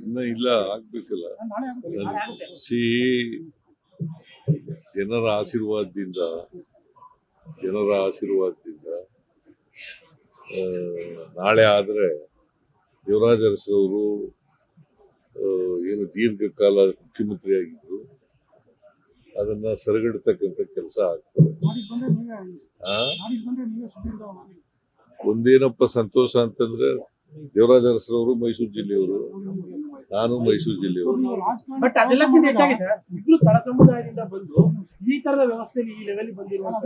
ಇನ್ನ ಇಲ್ಲ, ಆಗ್ಬೇಕಲ್ಲ. ಸಿ ಜನರ ಆಶೀರ್ವಾದದಿಂದ ನಾಳೆ ಆದ್ರೆ ದೇವರಾಜ ಅರಸರವರು ಏನು ದೀರ್ಘಕಾಲ ಮುಖ್ಯಮಂತ್ರಿ ಆಗಿದ್ರು ಅದನ್ನ ಸರಿಗಟ್ಟತಕ್ಕಂಥ ಕೆಲಸ ಆಗ್ತದೆ. ಒಂದೇನಪ್ಪ ಸಂತೋಷ ಅಂತಂದ್ರೆ ದೇವರಾಜ ಅರಸರವರು ಮೈಸೂರು ಜಿಲ್ಲೆಯವರು, ನಾನು ಮೈಸೂರು ಜಿಲ್ಲೆಯವರು. ಬಟ್ ಅದೆಲ್ಲಕ್ಕಿಂತ ಹೆಚ್ಚಾಗಿದೆ ಇಬ್ರು ತಳ ಸಮುದಾಯದಿಂದ ಬಂದು ಈ ತರದ ವ್ಯವಸ್ಥೆಯಲ್ಲಿ ಈ ಲೆವೆಲ್ ಬಂದಿರುವಂತ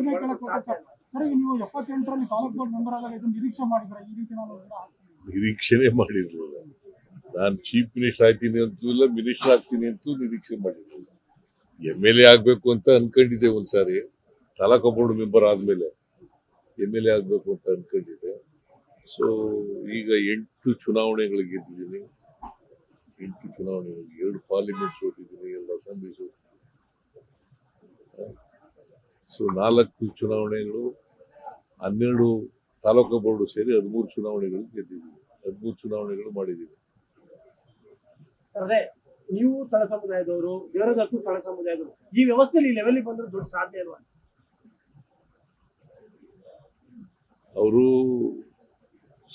ನೀವು 78ರಲ್ಲಿ ತಾಲೂಕು ಬೋರ್ಡ್ ಮೆಂಬರ್ ಆದಾಗ ಇದನ್ನ ನಿರೀಕ್ಷೆ ಮಾಡಿದ್ರೆ ಈ ರೀತಿ ನಿರೀಕ್ಷೆನೆ ಮಾಡಿರ್ಲಿಲ್ಲ. ನಾನು ಚೀಫ್ ಮಿನಿಸ್ಟರ್ ಆಗ್ತೀನಿ ಅಂತೂ ಇಲ್ಲ, ಮಿನಿಸ್ಟರ್ ಆಗ್ತೀನಿ ಅಂತೂ ನಿರೀಕ್ಷೆ ಮಾಡಿರ್ಲಿಲ್ಲ. MLA ಆಗ್ಬೇಕು ಅಂತ ಅನ್ಕೊಂಡಿದ್ದೆ ಒಂದ್ಸಾರಿ, ತಾಲೂಕು ಬೋರ್ಡ್ ಮೆಂಬರ್ ಆದ್ಮೇಲೆ MLA ಆಗ್ಬೇಕು ಅಂತ ಅನ್ಕೊಂಡಿದ್ದೆ. ಸೊ ಈಗ 8 ಚುನಾವಣೆಗಳಿಗೆ ಗೆದ್ದಿದ್ದೀನಿ, 8 ಚುನಾವಣೆಗಳಿಗೆ 2 ಪಾರ್ಲಿಮೆಂಟ್ ಸೋತಿದ್ದೀನಿ, 2 ಅಸೆಂಬ್ಲಿ ಸೋತಿದ್ದೀನಿ. ಸೊ 4 ಚುನಾವಣೆಗಳು, 12 ತಾಲೂಕು ಬೋರ್ಡು ಸೇರಿ 13 ಚುನಾವಣೆಗಳು ಗೆದ್ದಿದ್ದೀವಿ, 13 ಚುನಾವಣೆಗಳು ಮಾಡಿದ್ದೀವಿ. ಅದೇ ನೀವು ತಳ ಸಮುದಾಯದವರು, ದೇವರಾಜ ತಳ ಸಮುದಾಯದವರು, ಈ ವ್ಯವಸ್ಥೆಯಲ್ಲಿ ಈ ಲೆವೆಲ್ ಬಂದ್ರೆ ದೊಡ್ಡ ಸಾಧ್ಯ ಅಲ್ವಾ? ಅವರು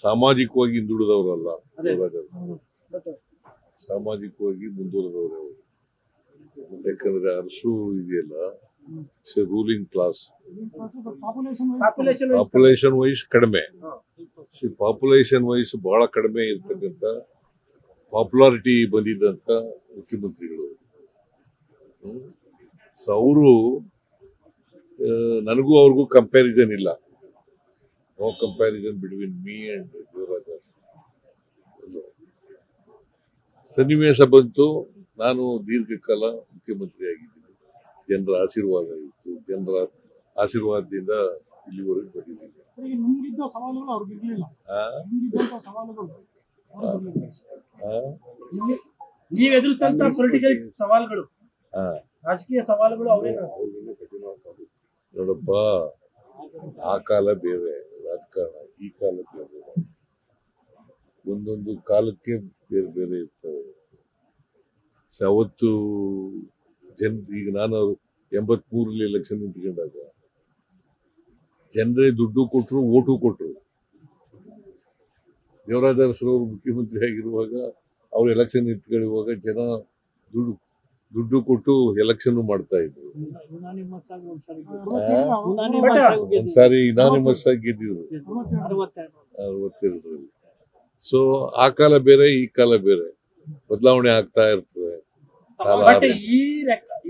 ಸಾಮಾಜಿಕವಾಗಿ ಹಿಂದುಳಿದವರಲ್ಲ, ಸಾಮಾಜಿಕವಾಗಿ ಮುಂದುವರೆದವರು ಅವರು. ಯಾಕಂದ್ರೆ ಅರಸು ಇದೆಯಲ್ಲ, ರೂಲಿಂಗ್ ಕ್ಲಾಸ್, ಪಾಪ್ಯುಲೇಷನ್ ವೈಸ್ ಕಡಿಮೆ, ಪಾಪ್ಯುಲೇಷನ್ ವೈಸ್ ಬಹಳ ಕಡಿಮೆ ಇರ್ತಕ್ಕಂಥ ಪಾಪ್ಯುಲಾರಿಟಿ ಬಂದಿದ್ದಂತ ಮುಖ್ಯಮಂತ್ರಿಗಳು. ಸೊ ಅವರು, ನನಗೂ ಅವ್ರಿಗೂ ಕಂಪ್ಯಾರಿಸನ್ ಇಲ್ಲ, no comparison between me and Devaraj. ಸನ್ನಿವೇಶ ಬಂತು, ನಾನು ದೀರ್ಘಕಾಲ ಮುಖ್ಯಮಂತ್ರಿ ಆಗಿದ್ದೀನಿ, ಜನರ ಆಶೀರ್ವಾದ ಇತ್ತು, ಜನರ ಆಶೀರ್ವಾದದಿಂದ ಇಲ್ಲಿವರೆಗೂ ಬಂದಿದ್ದೀನಿ. ನೀವು ಎದುರಿಸಿದಂತ ಪೊಲಿಟಿಕಲ್ ಸವಾಲುಗಳು, ರಾಜಕೀಯ ಸವಾಲುಗಳು ನೋಡಪ್ಪ, ಆ ಕಾಲ ಬೇರೆ ರಾಜಕಾರಣ, ಈ ಕಾಲ ಬೇರೆ. ಒಂದೊಂದು ಕಾಲಕ್ಕೆ ಬೇರೆ ಬೇರೆ ಇರ್ತವೆ. ಅವತ್ತು ಈಗ ನಾನು 83ರಲ್ಲಿ ಎಲೆಕ್ಷನ್ ನಿಂತ್ಕೊಂಡಾಗ ಜನರೇ ದುಡ್ಡು ಕೊಟ್ಟರು, ಓಟು ಕೊಟ್ಟರು. ದೇವರಾಜ ಅರಸರವರು ಮುಖ್ಯಮಂತ್ರಿ ಆಗಿರುವಾಗ, ಅವ್ರು ಎಲೆಕ್ಷನ್ ನಿಂತ್ಕೊಳ್ಳುವಾಗ ಜನ ದುಡ್ಡು ಕೊಟ್ಟು ಎಲೆಕ್ಷನ್ ಮಾಡ್ತಾ ಇದ್ರು. ಒಂದ್ಸಾರಿ ಇನಾನಿಮಸ್ ಆಗಿ ಗೆದ್ದಿದ್ರು 62ರಲ್ಲಿ. ಸೊ ಆ ಕಾಲ ಬೇರೆ, ಈ ಕಾಲ ಬೇರೆ, ಬದಲಾವಣೆ ಆಗ್ತಾ ಇರ್ತದೆ.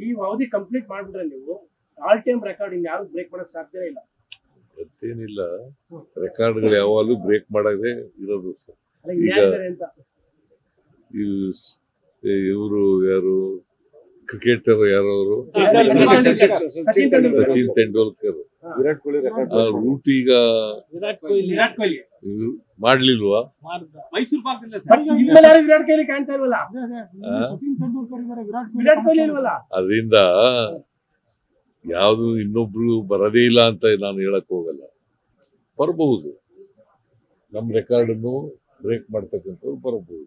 ಈ ಅವಧಿ ಕಂಪ್ಲೀಟ್ ಮಾಡ್ಬಿಟ್ರೆ ನೀವು ಆಲ್ ಟೈಮ್ ರೆಕಾರ್ಡ್ ಯಾರು ಬ್ರೇಕ್ ಮಾಡಕ್ ಸಾಧ್ಯ ಇಲ್ಲ. ಮತ್ತೇನಿಲ್ಲ, ರೆಕಾರ್ಡ್ಗಳು ಯಾವಾಗಲೂ ಬ್ರೇಕ್ ಮಾಡದೆ ಇರೋದು. ಈಗ ಇವರು ಯಾರು, ಕ್ರಿಕೆಟರ್ ಯಾರವರು, ಸಚಿನ್ ತೆಂಡೂಲ್ಕರ್, ವಿರಾಟ್ ಕೊಹ್ಲಿ ರೂಟ್ ಈಗ ಮಾಡ್ಲಿಲ್ವಾ? ಮೈಸೂರು ವಿರಾಟ್ ಕೊಹ್ಲಿ ಕಾಣ್ತಾ ಇಲ್ವಲ್ಲ, ವಿರಾಟ್ ಕೊಹ್ಲಿ ಇಲ್ವಲ್ಲ. ಅದರಿಂದ ಯಾವ್ದು ಇನ್ನೊಬ್ರು ಬರದೇ ಇಲ್ಲ ಅಂತ ನಾನು ಹೇಳಕ್ ಹೋಗಲ್ಲ. ಬರಬಹುದು, ನಮ್ಮ ರೆಕಾರ್ಡ್ ಅನ್ನು ಬ್ರೇಕ್ ಮಾಡ್ತಕ್ಕಂಥವ್ರು ಬರಬಹುದು.